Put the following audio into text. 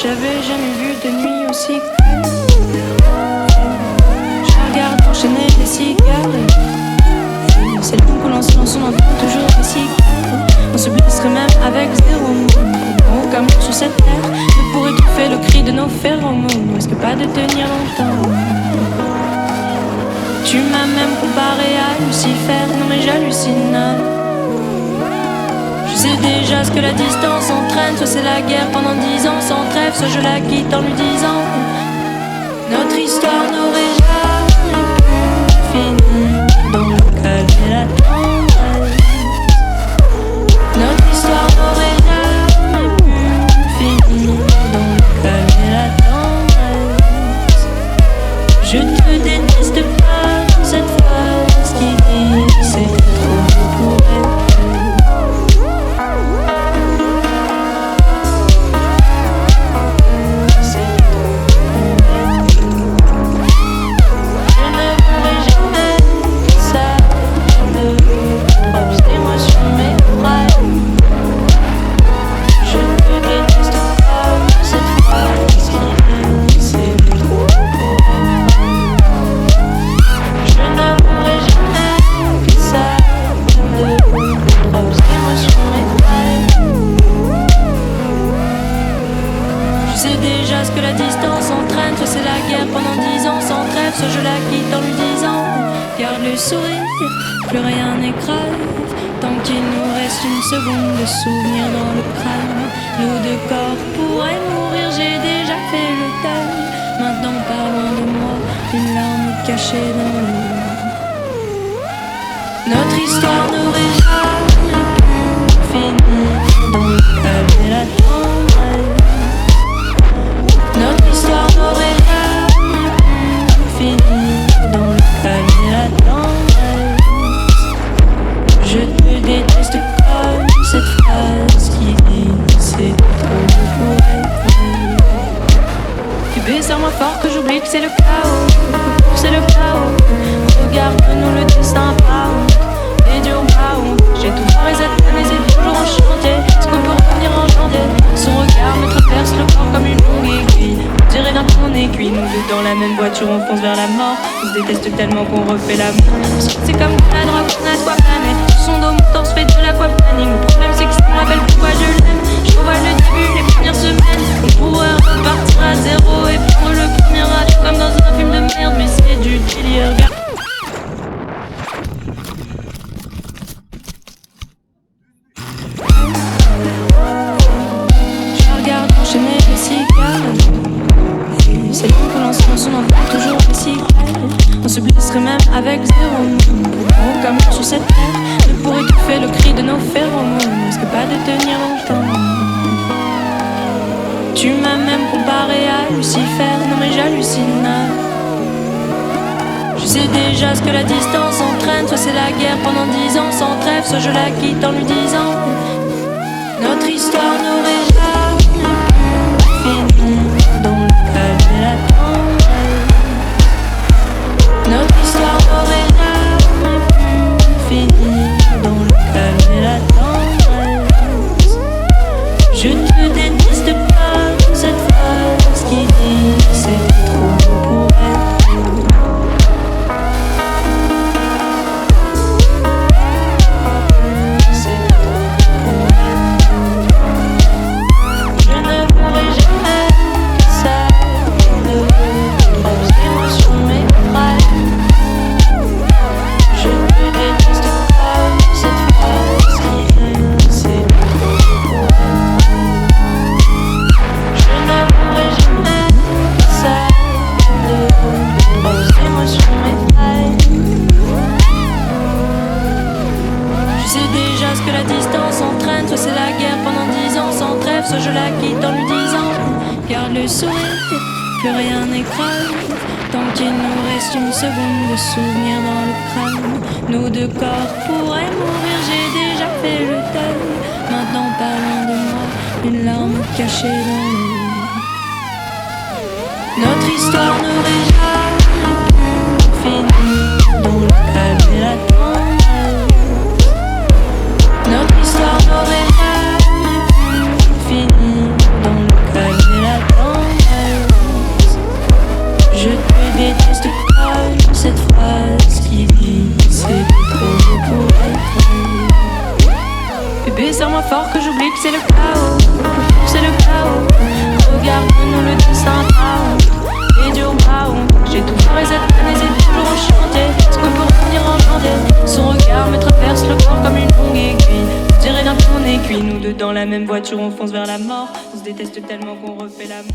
J'avais jamais vu de nuit aussi calme. Je regarde enchaîner les cigares. C'est le coup que l'on se lance, on entend toujours des cigares. On se blesserait même avec zéro mot. Oh, comme sur cette terre, ne pourrait étouffer le cri de nos phéromones. Risque pas de tenir longtemps. Tu m'as même comparé à Lucifer. Non mais j'hallucine. Je sais déjà ce que la distance entraîne. Soit c'est la guerre pendant 10 ans sans trêve, soit je la quitte en lui disant notre histoire n'aurait jamais pu finir dans le calme et la tendresse. Notre histoire n'aurait jamais pu finir dans le calme et la tendresse. Je te déteste pas cette phrase qui dit c'est trop pour elle. Soit je la quitte en lui disant garde le sourire, plus rien n'est grave. Tant qu'il nous reste une seconde de souvenir dans le crâne. Nos deux corps pourraient mourir, j'ai déjà fait le deuil. Maintenant pas loin de moi, une larme cachée dans l'eau. Notre histoire n'aurait jamais pu finir dans le calme et la tendresse. Notre histoire n'aurait jamais pu finir dans le calme et la tendresse. Je te déteste comme cette phrase qui dit c'est trop pour elle. Tu serre-moi fort que j'oublie que c'est le chaos. C'est le chaos. Regarde-nous le destin pas honte. Et Dieu pas honte. J'ai tout foiré cette année, c'est toujours en chantier. Est-ce qu'on peut revenir en janvier? Son regard me traverse le corps comme une longue aiguille. Tirer vers ton aiguille, nous deux dans la même voiture, on fonce vers la mort. On se déteste tellement qu'on refait l'amour. C'est comme la drogue, on a de quoi blâmer. Son dos, mon torse fait de l'aquaplaning. Le problème c'est que ça me rappelle pourquoi je l'aime. Je revois le début, les premières semaines. On pourrait repartir à zéro et prendre le premier âge comme dans un film de merde, mais c'est du délire. Je regarde enchaîner les cigares. C'est le coup que l'on se lance, on entend toujours des cigares. On se blesserait même avec zéro mot. Oh, comme sur cette terre, ne pourrait étouffer le cri de nos phéromones. Risque pas de tenir longtemps. Tu m'as même comparé à Lucifer. Non mais j'hallucine. Je sais déjà ce que la distance entraîne. Soit c'est la guerre pendant 10 ans sans trêve, soit je la quitte en lui disant notre histoire n'aurait jamais pu finir dans le calme et la tendresse. Notre histoire n'aurait jamais pu finir dans le calme et la tendresse. Je te déteste pas cette phrase qui dit c'est trop pour elle. Je sais déjà ce que la distance entraîne. Soit c'est la guerre pendant 10 ans sans trêve, trêve, soit je la quitte en lui disant garde le sourire, plus rien n'écrase. Tant qu'il nous reste une seconde de souvenir dans le crâne, nos deux corps pourraient mourir, j'ai déjà fait le deuil. Maintenant pas loin de moi, une larme cachée dans l'œil. Notre histoire n'aurait jamais fini dans le calme et la tendresse. Notre histoire n'aurait jamais fini dans le calme et la tendresse. Je te déteste comme cette phrase qui dit c'est trop beau pour être vrai. Bébé, serre-moi fort que j'oublie que c'est le chaos. C'est le chaos. Regarde-nous le destin et dur baou. J'ai tout fait cette année, c'est toujours enchanté. Ce qu'on peut revenir enchanté. Son regard me traverse le corps comme une longue aiguille. Je dirais bien qu'on est cuit. Nous deux dans la même voiture, on fonce vers la mort. On se déteste tellement qu'on refait l'amour.